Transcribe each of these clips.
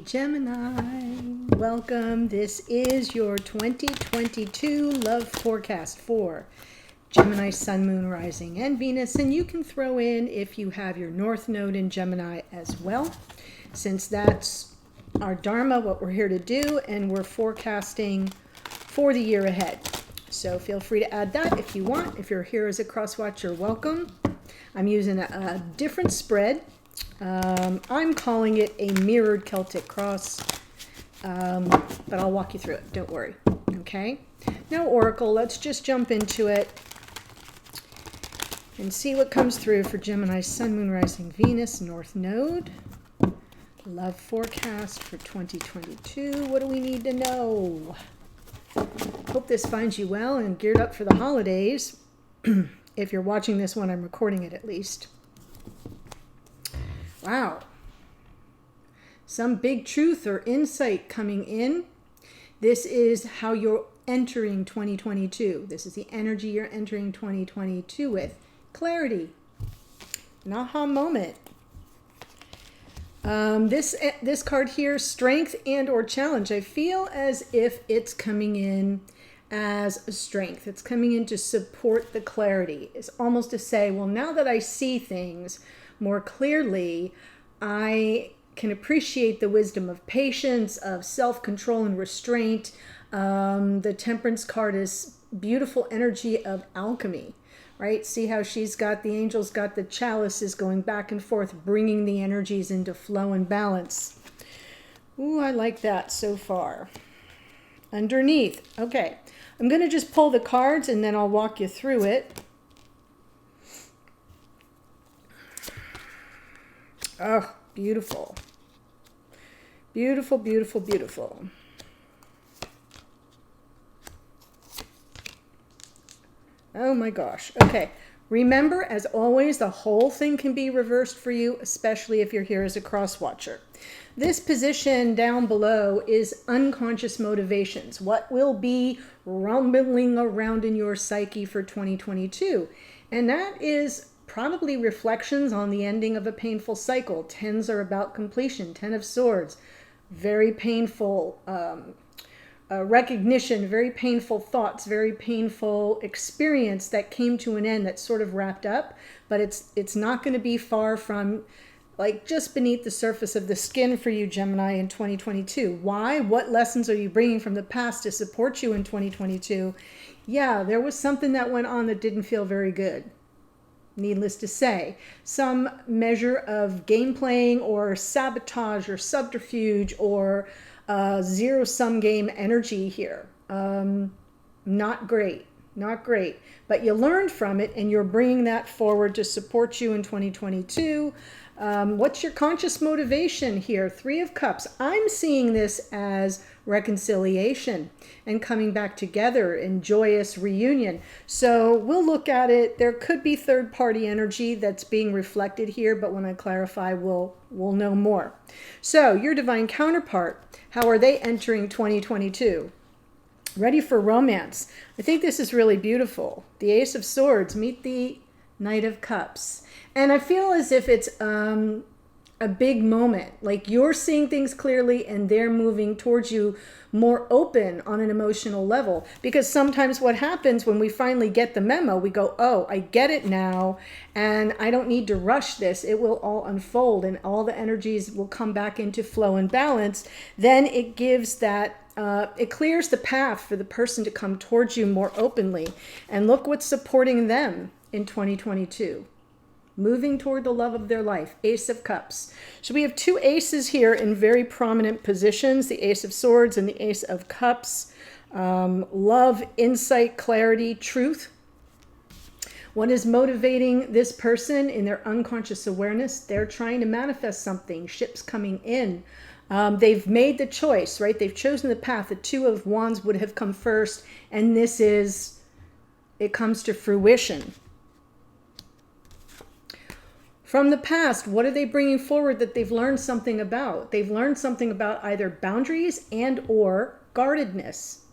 Gemini, welcome. This is your 2022 love forecast for Gemini, Sun, Moon, Rising, and Venus. And you can throw in if you have your North Node in Gemini as well, since that's our Dharma, what we're here to do, and we're forecasting for the year ahead. So feel free to add that if you want. If you're here as a cross watcher, welcome. I'm using a different spread. I'm calling it a mirrored Celtic cross, but I'll walk you through it. Don't worry. Okay. No oracle. Let's just jump into it and see what comes through for Gemini, Sun, Moon, Rising, Venus, North Node. Love forecast for 2022. What do we need to know? Hope this finds you well and geared up for the holidays. If you're watching this when I'm recording it, at least. Wow. Some big truth or insight coming in. This is how you're entering 2022. This is the energy you're entering 2022 with. Clarity. An aha moment. This card here, strength and or challenge. I feel as if it's coming in as a strength. It's coming in to support the clarity. It's almost to say, well, now that I see things more clearly, I can appreciate the wisdom of patience, of self-control and restraint. The Temperance card is beautiful energy of alchemy, right? See how she's got the angels, got the chalices going back and forth, bringing the energies into flow and balance. Ooh, I like that so far. Underneath, okay. I'm going to just pull the cards and then I'll walk you through it. Oh, beautiful. Beautiful, beautiful, beautiful. Oh my gosh. Okay. Remember, as always, the whole thing can be reversed for you, especially if you're here as a cross watcher. This position down below is unconscious motivations. What will be rumbling around in your psyche for 2022? And that is probably reflections on the ending of a painful cycle. Tens are about completion. Ten of Swords, very painful recognition, very painful thoughts, very painful experience that came to an end, that sort of wrapped up. But it's not going to be far from, like, just beneath the surface of the skin for you, Gemini, in 2022. Why? What lessons are you bringing from the past to support you in 2022? Yeah, there was something that went on that didn't feel very good. Needless to say, some measure of game playing or sabotage or subterfuge or zero-sum game energy here. Not great, not great. But you learned from it and you're bringing that forward to support you in 2022. What's your conscious motivation here? Three of Cups. I'm seeing this as reconciliation and coming back together in joyous reunion. So we'll look at it. There could be third-party energy that's being reflected here, but when I clarify, we'll know more. So your divine counterpart, how are they entering 2022? Ready for romance. I think this is really beautiful. The Ace of Swords, meet the Knight of Cups. And I feel as if it's a big moment, like you're seeing things clearly and they're moving towards you more open on an emotional level. Because sometimes what happens when we finally get the memo, we go, oh, I get it now, and I don't need to rush this. It will all unfold and all the energies will come back into flow and balance. Then it gives that, it clears the path for the person to come towards you more openly. And look what's supporting them in 2022. Moving toward the love of their life. Ace of Cups. So we have two aces here in very prominent positions. The Ace of Swords and the Ace of Cups. Love, insight, clarity, truth. What is motivating this person in their unconscious awareness? They're trying to manifest something. Ships coming in. They've made the choice, right? They've chosen the path. The Two of Wands would have come first. And this is, it comes to fruition. From the past, what are they bringing forward that they've learned something about? They've learned something about either boundaries and or guardedness.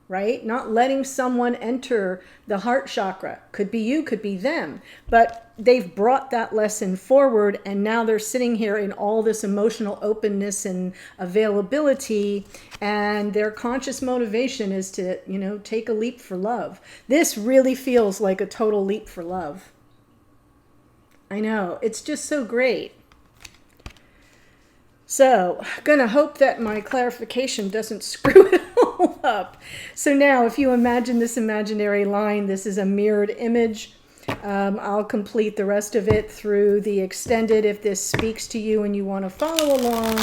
right? Not letting someone enter the heart chakra. Could be you, could be them. But they've brought that lesson forward, and now they're sitting here in all this emotional openness and availability, and their conscious motivation is to, you know, take a leap for love. This really feels like a total leap for love. I know, it's just so great. So, gonna hope that my clarification doesn't screw it all up. So now, if you imagine this imaginary line, this is a mirrored image. I'll complete the rest of it through the extended. If this speaks to you and you want to follow along,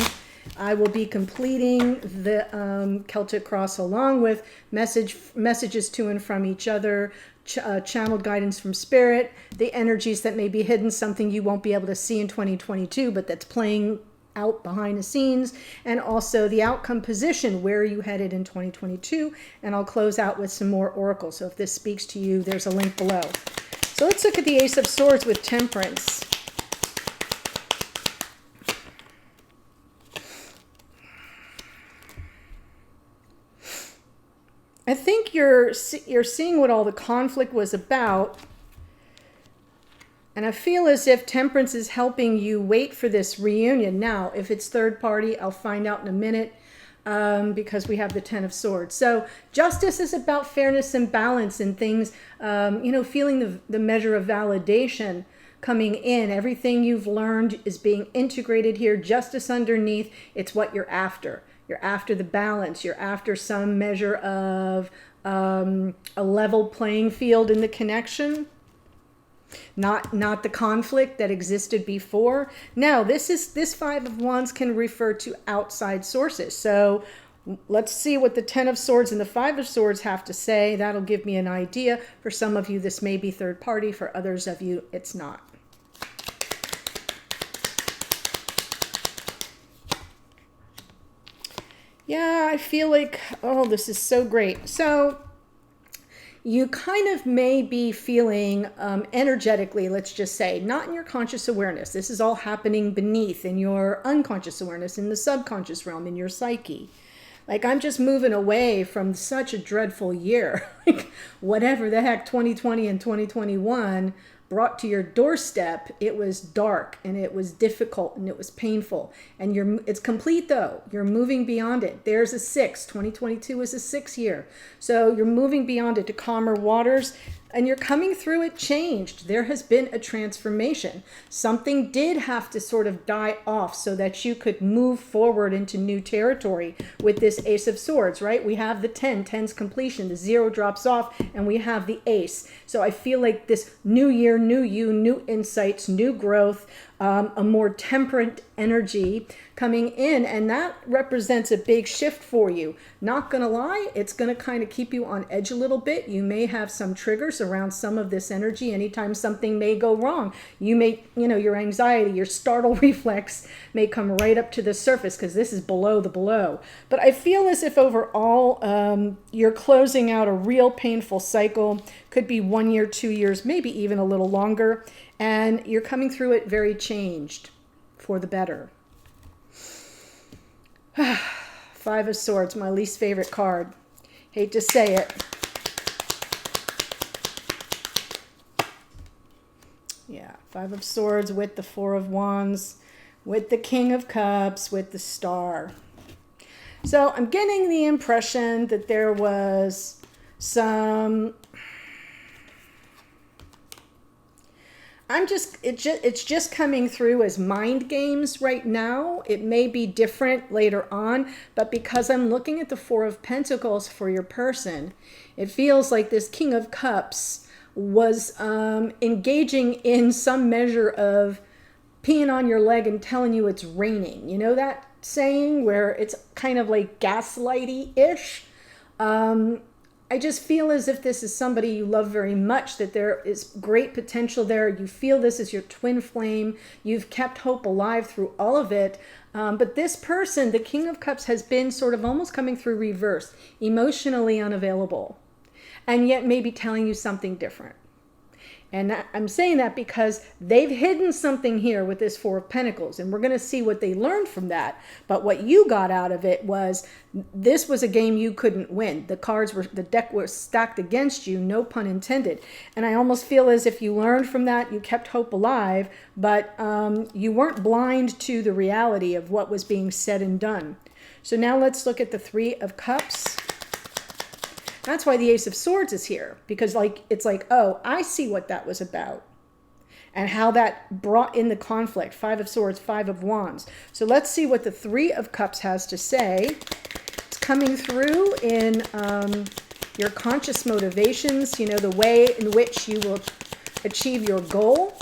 I will be completing the Celtic Cross along with messages to and from each other, channeled guidance from spirit, the energies that may be hidden, something you won't be able to see in 2022, but that's playing out behind the scenes, and also the outcome position, where are you headed in 2022, and I'll close out with some more oracles. So if this speaks to you, there's a link below. So let's look at the Ace of Swords with Temperance. I think you're seeing what all the conflict was about. And I feel as if Temperance is helping you wait for this reunion. Now, if it's third party, I'll find out in a minute, because we have the Ten of Swords. So Justice is about fairness and balance and things, you know, feeling the measure of validation coming in. Everything you've learned is being integrated here. Justice underneath, it's what you're after. You're after the balance. You're after some measure of a level playing field in the connection. Not the conflict that existed before. Now, this Five of Wands can refer to outside sources. So let's see what the Ten of Swords and the Five of Swords have to say. That'll give me an idea. For some of you, this may be third party. For others of you, it's not. Yeah, I feel like, oh, this is so great. So you kind of may be feeling energetically, let's just say, not in your conscious awareness. This is all happening beneath in your unconscious awareness, in the subconscious realm, in your psyche. Like, I'm just moving away from such a dreadful year. Like, whatever the heck 2020 and 2021 brought to your doorstep, it was dark and it was difficult and it was painful. And it's complete though. You're moving beyond it. There's a 6. 2022 is a 6 year. So you're moving beyond it to calmer waters, and you're coming through it changed. There has been a transformation. Something did have to sort of die off so that you could move forward into new territory with this Ace of Swords, right? We have the 10, 10's completion, the 0 drops off, and we have the Ace. So I feel like this new year, new you, new insights, new growth, a more temperate energy coming in, and that represents a big shift for you. Not gonna lie, it's gonna kind of keep you on edge a little bit. You may have some triggers around some of this energy. Anytime something may go wrong, you may, you know, your anxiety, your startle reflex may come right up to the surface, because this is below the below. But I feel as if overall you're closing out a real painful cycle. Could be 1 year, 2 years, maybe even a little longer, and you're coming through it very changed for the better. Five of Swords, my least favorite card. Hate to say it. Yeah, Five of Swords with the Four of Wands, with the King of Cups, with the Star. So I'm getting the impression that there was some... it's just coming through as mind games right now. It may be different later on, but because I'm looking at the Four of Pentacles for your person, it feels like this King of Cups was engaging in some measure of peeing on your leg and telling you it's raining. You know that saying where it's kind of like gaslighty-ish? I just feel as if this is somebody you love very much, that there is great potential there. You feel this is your twin flame. You've kept hope alive through all of it. But this person, the King of Cups, has been sort of almost coming through reverse, emotionally unavailable, and yet maybe telling you something different. And I'm saying that because they've hidden something here with this Four of Pentacles, and we're going to see what they learned from that. But what you got out of it was this was a game you couldn't win. The deck was stacked against you, no pun intended. And I almost feel as if you learned from that, you kept hope alive, but you weren't blind to the reality of what was being said and done. So now let's look at the Three of Cups. That's why the Ace of Swords is here, because it's like, oh, I see what that was about and how that brought in the conflict. Five of Swords, Five of Wands. So let's see what the Three of Cups has to say. It's coming through in your conscious motivations, you know, the way in which you will achieve your goal.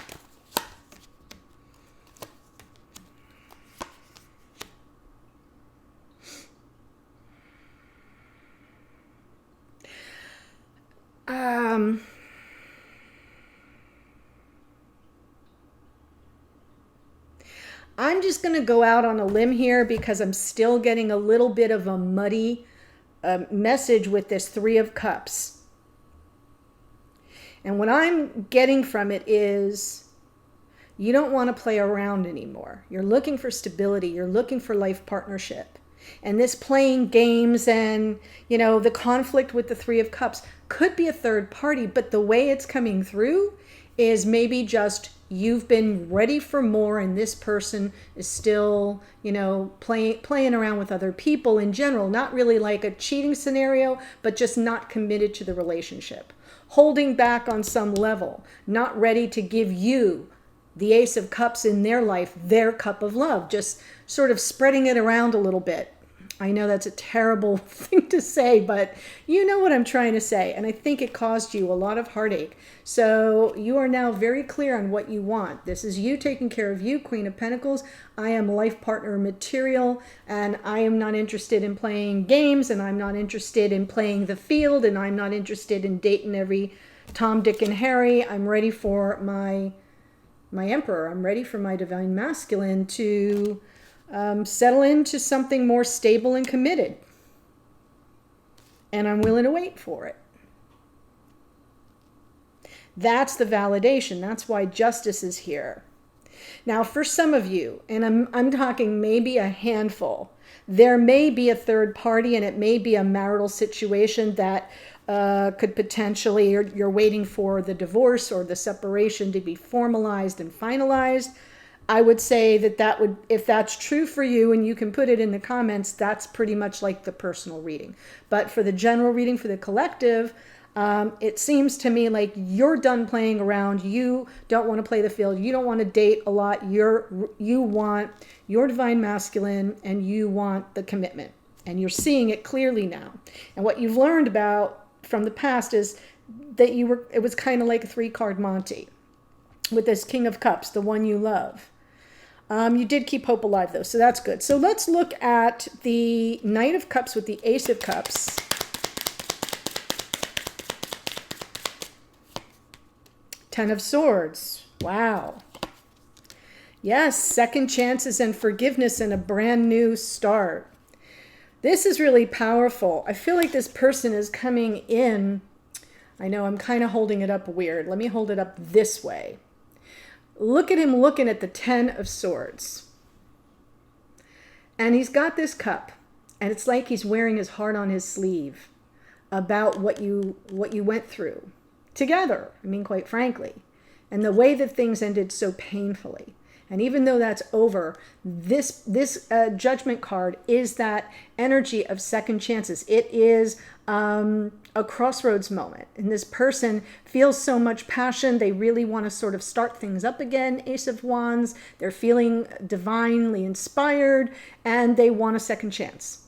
I'm just going to go out on a limb here because I'm still getting a little bit of a muddy message with this Three of Cups. And what I'm getting from it is you don't want to play around anymore. You're looking for stability. You're looking for life partnership. And this playing games and, you know, the conflict with the Three of Cups could be a third party, but the way it's coming through is maybe just you've been ready for more and this person is still, you know, playing around with other people in general, not really like a cheating scenario, but just not committed to the relationship, holding back on some level, not ready to give you, the Ace of Cups in their life, their cup of love, just sort of spreading it around a little bit. I know that's a terrible thing to say, but you know what I'm trying to say. And I think it caused you a lot of heartache. So you are now very clear on what you want. This is you taking care of you, Queen of Pentacles. I am life partner material, and I am not interested in playing games, and I'm not interested in playing the field, and I'm not interested in dating every Tom, Dick, and Harry. I'm ready for my emperor. I'm ready for my divine masculine to settle into something more stable and committed. And I'm willing to wait for it. That's the validation. That's why justice is here. Now, for some of you, and I'm talking maybe a handful, there may be a third party, and it may be a marital situation that could potentially, you're waiting for the divorce or the separation to be formalized and finalized. I would say that would, if that's true for you, and you can put it in the comments, that's pretty much like the personal reading. But for the general reading, for the collective, it seems to me like you're done playing around. You don't want to play the field. You don't want to date a lot. You want your divine masculine, and you want the commitment. And you're seeing it clearly now. And what you've learned about from the past is that it was kind of like a 3-card Monty with this King of Cups, the one you love. You did keep hope alive, though, so that's good. So let's look at the Knight of Cups with the Ace of Cups. Ten of Swords. Wow. Yes, second chances and forgiveness and a brand new start. This is really powerful. I feel like this person is coming in. I know I'm kind of holding it up weird. Let me hold it up this way. Look at him looking at the Ten of Swords. And he's got this cup. And it's like he's wearing his heart on his sleeve about what you went through together. I mean, quite frankly. And the way that things ended so painfully. And even though that's over, this judgment card is that energy of second chances. It is a crossroads moment. And this person feels so much passion. They really want to sort of start things up again. Ace of Wands. They're feeling divinely inspired, and they want a second chance.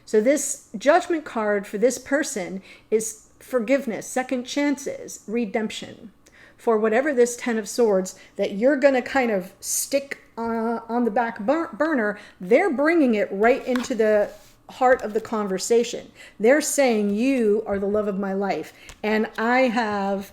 So this judgment card for this person is forgiveness, second chances, redemption. For whatever this Ten of Swords that you're going to kind of stick on the back burner, they're bringing it right into the heart of the conversation. They're saying, you are the love of my life, and I have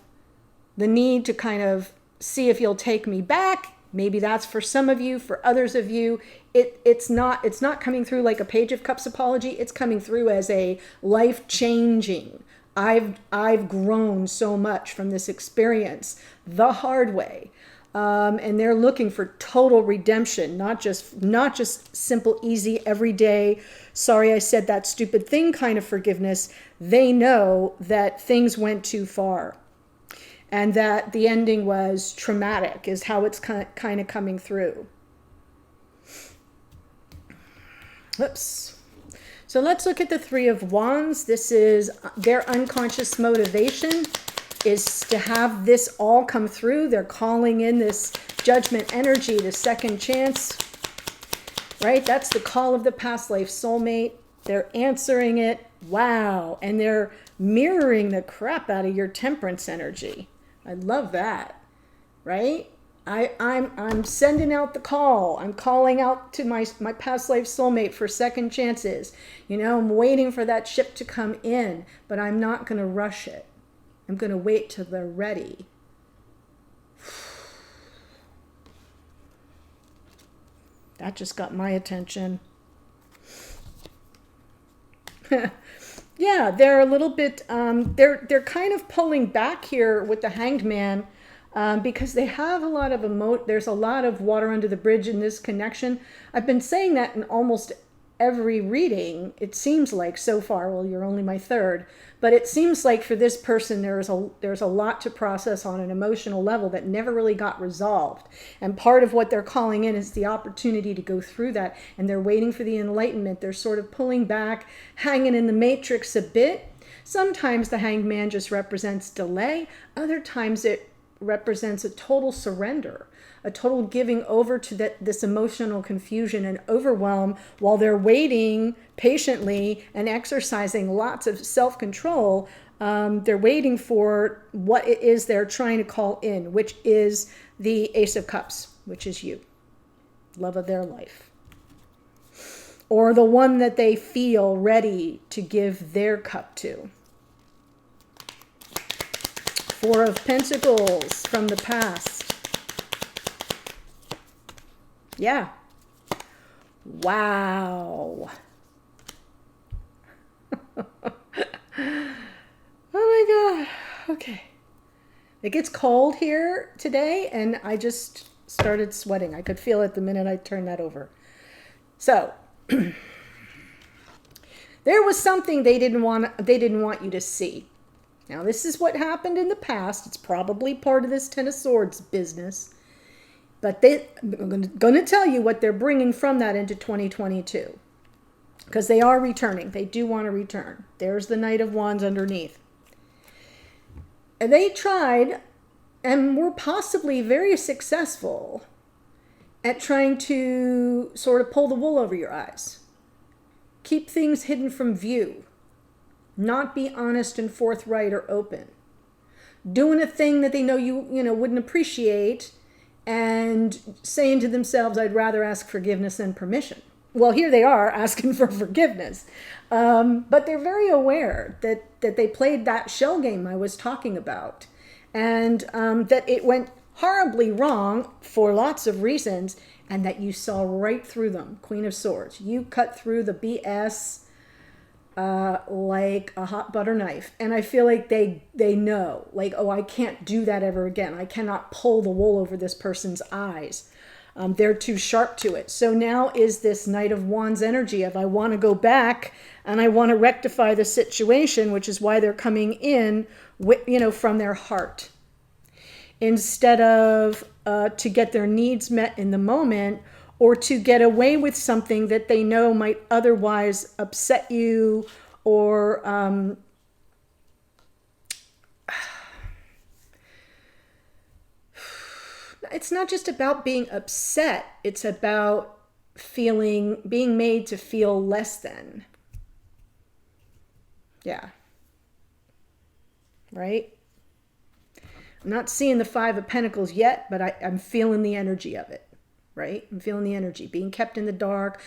the need to kind of see if you'll take me back. Maybe that's for some of you. For others of you, it's not coming through like a Page of Cups apology. It's coming through as a life-changing I've grown so much from this experience the hard way. And they're looking for total redemption, not just simple, easy, everyday, sorry I said that stupid thing kind of forgiveness. They know that things went too far and that the ending was traumatic, is how it's kind of coming through. Oops. So let's look at the Three of Wands. This is their unconscious motivation, is to have this all come through. They're calling in this judgment energy, the second chance, right? That's the call of the past life soulmate. They're answering it. Wow. And they're mirroring the crap out of your temperance energy. I love that, right? I'm sending out the call. I'm calling out to my past life soulmate for second chances. I'm waiting for that ship to come in, but I'm not going to rush it. I'm going to wait till they're ready. That just got my attention. Yeah, they're a little bit, they're kind of pulling back here with the Hanged Man, because they have a lot of there's a lot of water under the bridge in this connection. I've been saying that in almost every reading, it seems like so far. Well, you're only my third, but it seems like for this person there's a lot to process on an emotional level that never really got resolved. And part of what they're calling in is the opportunity to go through that, and they're waiting for the enlightenment. They're sort of pulling back, hanging in the matrix a bit. Sometimes the Hanged Man just represents delay. Other times it represents a total surrender, a total giving over to this emotional confusion and overwhelm while they're waiting patiently and exercising lots of self-control. They're waiting for what it is they're trying to call in, which is the Ace of Cups, which is you, love of their life, or the one that they feel ready to give their cup to. Four of Pentacles from the past. Yeah. Wow. Oh my God. Okay. It gets cold here today, and I just started sweating. I could feel it the minute I turned that over. So there was something they didn't want you to see. Now, this is what happened in the past. It's probably part of this Ten of Swords business. But I'm going to tell you what they're bringing from that into 2022. Because they are returning. They do want to return. There's the Knight of Wands underneath. And they tried and were possibly very successful at trying to sort of pull the wool over your eyes. Keep things hidden from view. Not be honest and forthright or open. Doing a thing that they know you wouldn't appreciate, and saying to themselves, I'd rather ask forgiveness than permission. Well, here they are asking for forgiveness. But they're very aware that they played that shell game I was talking about. And that it went horribly wrong for lots of reasons, and that you saw right through them. Queen of Swords. You cut through the BS like a hot butter knife. And I feel like they know, like, oh, I can't do that ever again. I cannot pull the wool over this person's eyes. They're too sharp to it. So now is this Knight of Wands energy of I want to go back and I want to rectify the situation, which is why they're coming in with, from their heart. Instead of to get their needs met in the moment, or to get away with something that they know might otherwise upset you, or it's not just about being upset. It's about being made to feel less than. Yeah. Right? I'm not seeing the Five of Pentacles yet, but I'm feeling the energy of it. Right? I'm feeling the energy. Being kept in the dark.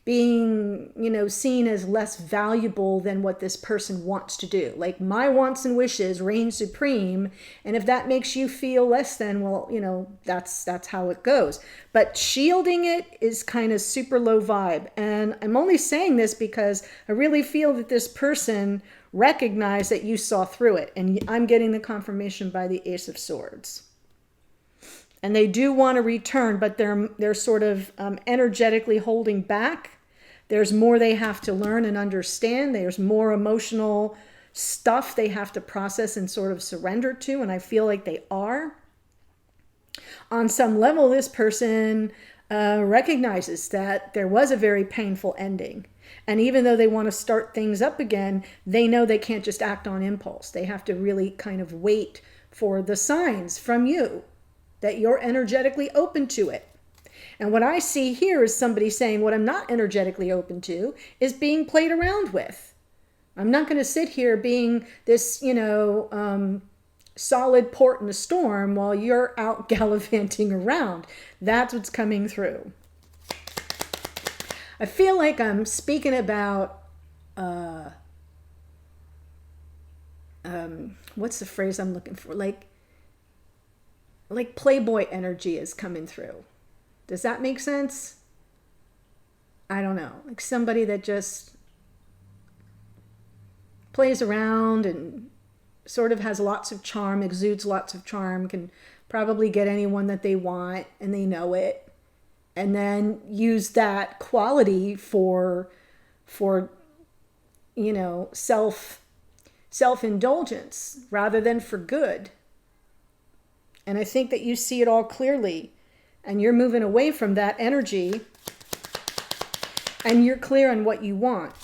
Being, seen as less valuable than what this person wants to do. Like, my wants and wishes reign supreme. And if that makes you feel less than, well, that's how it goes. But shielding it is kind of super low vibe. And I'm only saying this because I really feel that this person recognize that you saw through it. And I'm getting the confirmation by the Ace of Swords. And they do want to return, but they're sort of energetically holding back. There's more they have to learn and understand. There's more emotional stuff they have to process and sort of surrender to, and I feel like they are. On some level, this person recognizes that there was a very painful ending. And even though they want to start things up again, they know they can't just act on impulse. They have to really kind of wait for the signs from you that you're energetically open to it. And what I see here is somebody saying, what I'm not energetically open to is being played around with. I'm not going to sit here being this, solid port in a storm while you're out gallivanting around. That's what's coming through. I feel like I'm speaking about, what's the phrase I'm looking for? Like Playboy energy is coming through. Does that make sense? I don't know. Like somebody that just plays around and sort of has lots of charm, exudes lots of charm, can probably get anyone that they want and they know it. And then use that quality for self-indulgence rather than for good. And I think that you see it all clearly. And you're moving away from that energy. And you're clear on what you want.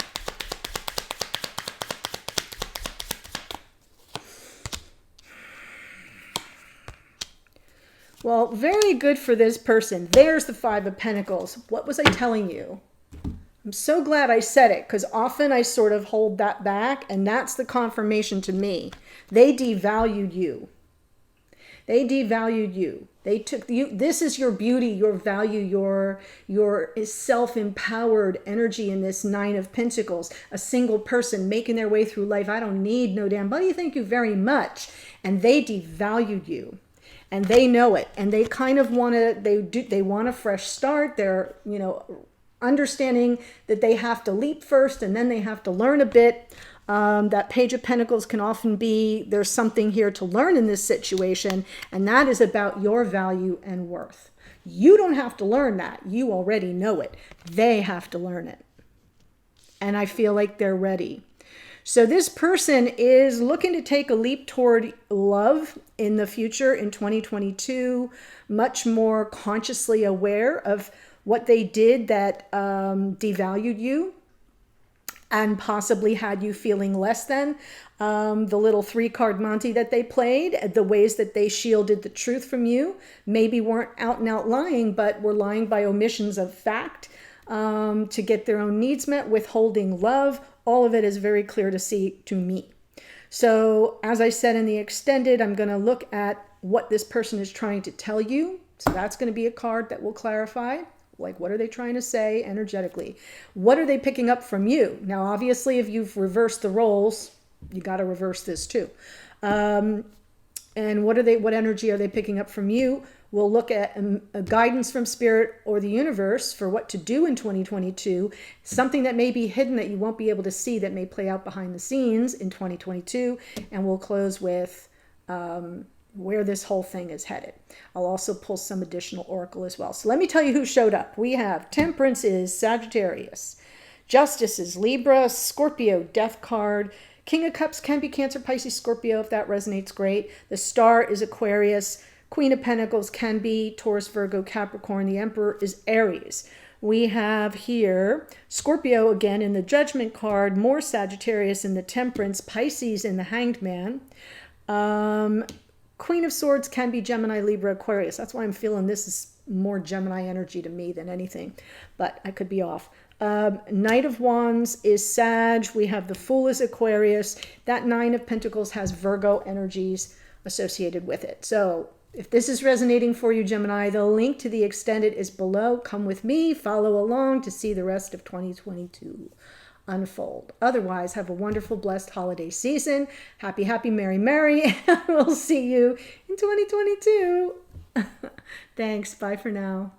Well, very good for this person. There's the Five of Pentacles. What was I telling you? I'm so glad I said it, because often I sort of hold that back, and that's the confirmation to me. They devalued you. They devalued you. They took you. This is your beauty, your value, your self-empowered energy in this Nine of Pentacles. A single person making their way through life. I don't need no damn buddy. Thank you very much. And they devalued you. And they know it, and they kind of want to, they want a fresh start. They're, understanding that they have to leap first, and then they have to learn a bit. That Page of Pentacles can often be, there's something here to learn in this situation, and that is about your value and worth. You don't have to learn that. You already know it. They have to learn it. And I feel like they're ready. So this person is looking to take a leap toward love in the future in 2022, much more consciously aware of what they did that devalued you and possibly had you feeling less than. The little 3-card Monty that they played, the ways that they shielded the truth from you, maybe weren't out and out lying, but were lying by omissions of fact to get their own needs met, withholding love. All of it is very clear to see to me. So as I said in the extended, I'm going to look at what this person is trying to tell you. So that's going to be a card that will clarify, like, what are they trying to say energetically? What are they picking up from you? Now, obviously, if you've reversed the roles, you got to reverse this too. And what energy are they picking up from you? We'll look at a guidance from Spirit or the universe for what to do in 2022, something that may be hidden that you won't be able to see that may play out behind the scenes in 2022. And we'll close with where this whole thing is headed. I'll also pull some additional oracle as well. So let me tell you who showed up. We have Temperance is Sagittarius. Justice is Libra. Scorpio, Death card. King of Cups can be Cancer, Pisces, Scorpio, if that resonates, great. The Star is Aquarius. Queen of Pentacles can be Taurus, Virgo, Capricorn. The Emperor is Aries. We have here Scorpio again in the Judgment card, more Sagittarius in the Temperance, Pisces in the Hanged Man. Queen of Swords can be Gemini, Libra, Aquarius. That's why I'm feeling this is more Gemini energy to me than anything, but I could be off. Knight of Wands is Sag. We have the Fool is Aquarius. That Nine of Pentacles has Virgo energies associated with it. So if this is resonating for you, Gemini, the link to the extended is below. Come with me, follow along to see the rest of 2022 unfold. Otherwise, have a wonderful, blessed holiday season. Happy, happy, merry, merry. We'll see you in 2022. Thanks. Bye for now.